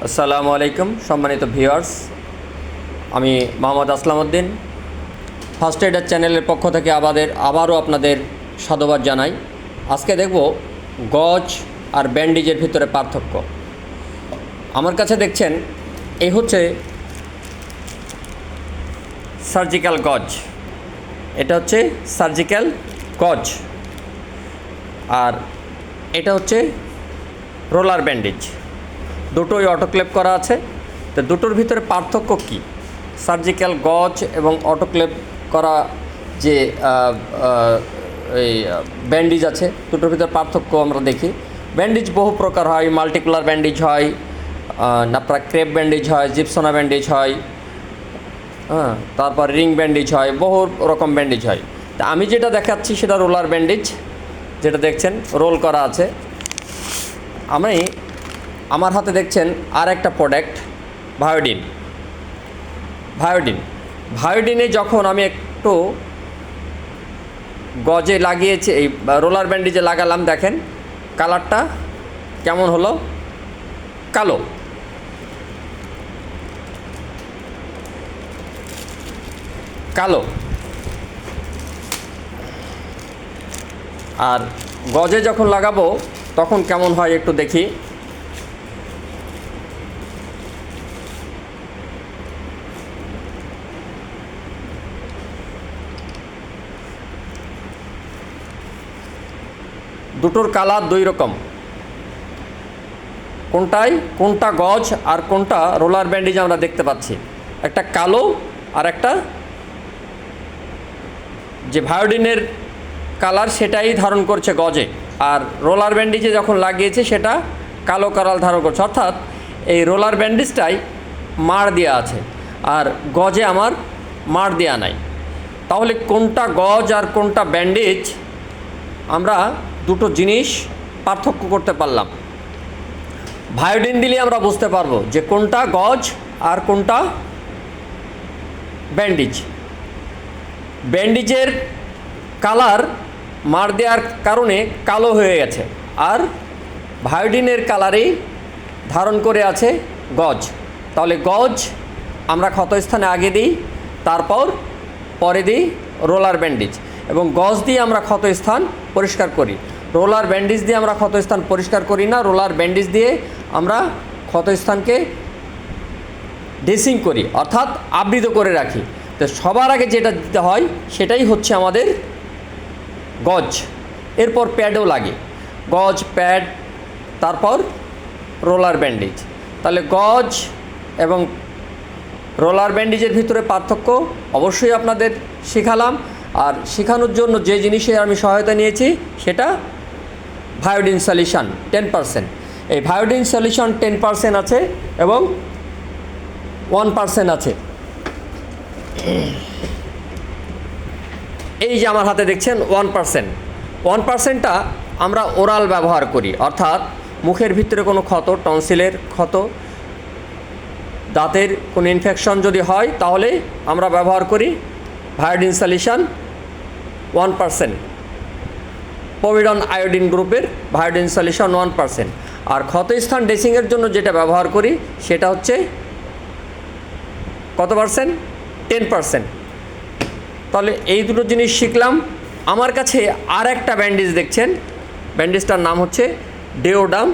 আসসালামু আলাইকুম সম্মানিত ভিউয়ার্স, আমি মোহাম্মদ আসলাম উদ্দিন ফার্স্ট এডার চ্যানেলের পক্ষ থেকে আবারও আপনাদের সাধুবাদ জানাই। আজকে দেখব গজ আর ব্যান্ডেজের ভিতরে পার্থক্য। আমার কাছে দেখছেন এই হচ্ছে সার্জিক্যাল গজ, এটা হচ্ছে সার্জিক্যাল গজ, আর এটা হচ্ছে রোলার ব্যান্ডেজ। দুটোই অটোক্লেভ করা আছে। তো দুটোর ভিতরে পার্থক্য কী? সার্জিক্যাল গজ এবং অটোক্লেভ করা যে এই ব্যান্ডেজ আছে, দুটোর ভিতরে পার্থক্য আমরা দেখি। ব্যান্ডেজ বহু প্রকার হয়, মাল্টিকুলার ব্যান্ডেজ হয়, আপনার ক্রেপ ব্যান্ডেজ হয়, জিপসোনা ব্যান্ডেজ হয়, তারপর রিং ব্যান্ডেজ হয়, বহু রকম ব্যান্ডেজ হয়। তা আমি যেটা দেখাচ্ছি সেটা রোলার ব্যান্ডেজ, যেটা দেখছেন রোল করা আছে। আমার হাতে দেখছেন আর একটা প্রোডাক্ট ভায়োডিনে যখন আমি একটু গজে লাগিয়েছি, এই রোলার ব্যান্ডেজে লাগালাম, দেখেন কালারটা কেমন হলো, কালো। আর গজে যখন লাগাবো তখন কেমন হয় একটু দেখি। দুটোর কালার দুই রকম, কোনটা গজ আর কোনটা রোলার ব্যান্ডেজ আমরা দেখতে পাচ্ছি। একটা কালো আর একটা যে ভায়োডিনের কালার সেটাই ধারণ করছে গজে, আর রোলার ব্যান্ডেজে যখন লাগিয়েছে সেটা কালো কালার ধারণ করছে। অর্থাৎ এই রোলার ব্যান্ডেজটাই মাড় দেওয়া আছে আর গজে আমার মাড় দেওয়া নাই। তাহলে কোনটা গজ আর কোনটা ব্যান্ডেজ, আমরা দুটো জিনিস পার্থক্য করতে পারলাম। ভায়োডিন দিলে আমরা বুঝতে পারবো যে কোনটা গজ আর কোনটা ব্যান্ডেজ। ব্যান্ডেজের কালার মার দেওয়ার কারণে কালো হয়ে গেছে, আর ভায়োডিনের কালারেই ধারণ করে আছে গজ। তাহলে গজ আমরা ক্ষতস্থানে আগে দিই, তারপর পরে দিই রোলার ব্যান্ডেজ, এবং গজ দিয়ে আমরা ক্ষতস্থান পরিষ্কার করি। রোলার ব্যান্ডেজ দিয়ে আমরা ক্ষতস্থান পরিষ্কার করি না, রোলার ব্যান্ডেজ দিয়ে আমরা ক্ষতস্থানকে ড্রেসিং করি, অর্থাৎ আবৃত করে রাখি। তো সবার আগে যেটা দিতে হয় সেটাই হচ্ছে আমাদের গজ। এরপর প্যাডও লাগে, গজ, প্যাড, তারপর রোলার ব্যান্ডেজ। তাহলে গজ এবং রোলার ব্যান্ডেজের ভিতরে পার্থক্য অবশ্যই আপনাদের শেখালাম। আর শেখানোর জন্য যে জিনিসে আমি সহায়তা নিয়েছি সেটা ভায়োডিন সলিউশন 10%। এই ভায়োডিন সলিউশন 10% আছে এবং 1% আছে। এই যে আমার হাতে দেখছেন 1%টা আমরা ওরাল ব্যবহার করি, অর্থাৎ মুখের ভিতরে কোনো ক্ষত, টনসিলের ক্ষত, দাঁতের কোনো ইনফেকশন যদি হয় তাহলে আমরা ব্যবহার করি ভায়োডিন সলিউশন 1%, পভিডন আয়োডিন গ্রুপের ভায়োডিন সলিউশন 1%। আর ক্ষতস্থান ড্রেসিংয়ের জন্য যেটা ব্যবহার করি সেটা হচ্ছে কত পার্সেন্ট? 10%। তাহলে এই দুটো জিনিস শিখলাম। আমার কাছে আর একটা ব্যান্ডেজ দেখছেন, ব্যান্ডেজটার নাম হচ্ছে ডিওডাম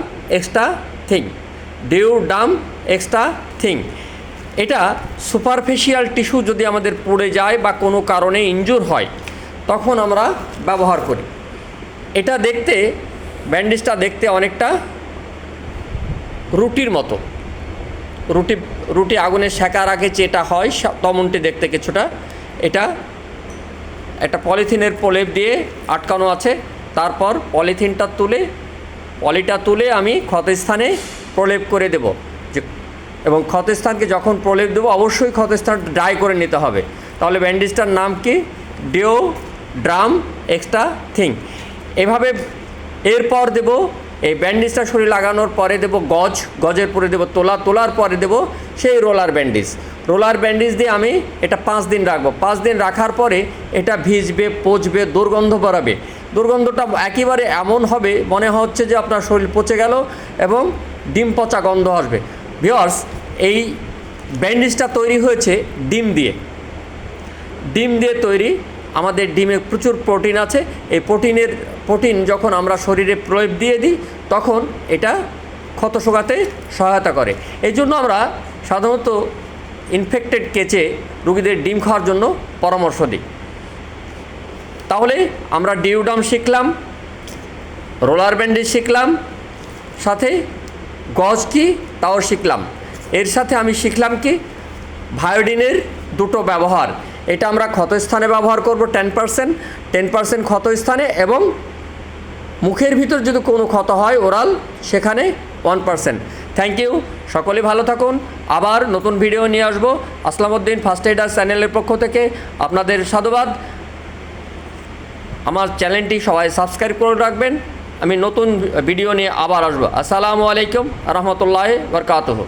এক্সট্রা থিং। এটা সুপারফিশিয়াল টিস্যু যদি আমাদের পুড়ে যায় বা কোনো কারণে ইনজুর হয় তখন আমরা ব্যবহার করি। এটা দেখতে, ব্যান্ডেজটা দেখতে অনেকটা রুটির মতো, রুটি আগুনে সেকার আগে যেটা হয় তেমনটি দেখতে কিছুটা। এটা একটা পলিথিনের প্রলেপ দিয়ে আটকানো আছে। তারপর পলিটা তুলে আমি ক্ষতস্থানে প্রলেপ করে দেব, এবং ক্ষতস্থানকে যখন প্রলেপ দেবো অবশ্যই ক্ষতস্থান ড্রাই করে নিতে হবে। তাহলে ব্যান্ডেজটার নাম কি? ডিওডাম এক্সট্রা থিং। এভাবে এরপর দেব এই ব্যান্ডেজটা শরীর লাগানোর পরে দেব গজের পরে দেব তোলার পরে দেব সেই রোলার ব্যান্ডেজ দিয়ে আমি এটা 5 দিন রাখবো। 5 দিন রাখার পরে এটা ভিজবে, পচবে, দুর্গন্ধ বেরাবে। দুর্গন্ধটা একেবারে এমন হবে মনে হচ্ছে যে আপনার শরীর পচে গেল এবং ডিম পচা গন্ধ আসবে। ভিউয়ার্স, এই ব্যান্ডেজটা তৈরি হয়েছে ডিম দিয়ে তৈরি। আমাদের ডিমে প্রচুর প্রোটিন আছে। এই প্রোটিন যখন আমরা শরীরে প্রয়োগ দিয়ে দিই তখন এটা ক্ষত শোকাতে সহায়তা করে। এই জন্য আমরা সাধারণত ইনফেক্টেড কেচে রোগীদের ডিম খাওয়ার জন্য পরামর্শ দিই। তাহলে আমরা ডিউডাম শিখলাম, রোলার ব্যান্ডেজ শিখলাম, সাথে গজ কি তাও শিখলাম। এর সাথে আমি শিখলাম কি ভায়োডিনের দুটো ব্যবহার। এটা আমরা ক্ষতস্থানে ব্যবহার করব 10% ক্ষতস্থানে, এবং মুখের ভিতর যদি কোনো ক্ষত হয় ওরাল সেখানে 1%। থ্যাংক ইউ, সকলে ভালো থাকুন। আবার নতুন ভিডিও নিয়ে আসবো। আসলামউদ্দিন ফার্স্ট এইডার চ্যানেলের পক্ষ থেকে আপনাদের সাধুবাদ। আমার চ্যানেলটি সবাই সাবস্ক্রাইব করে রাখবেন। আমি নতুন ভিডিও নিয়ে আবার আসবো। আসসালামু আলাইকুম রহমতুল্লাহি বারকাতুহু।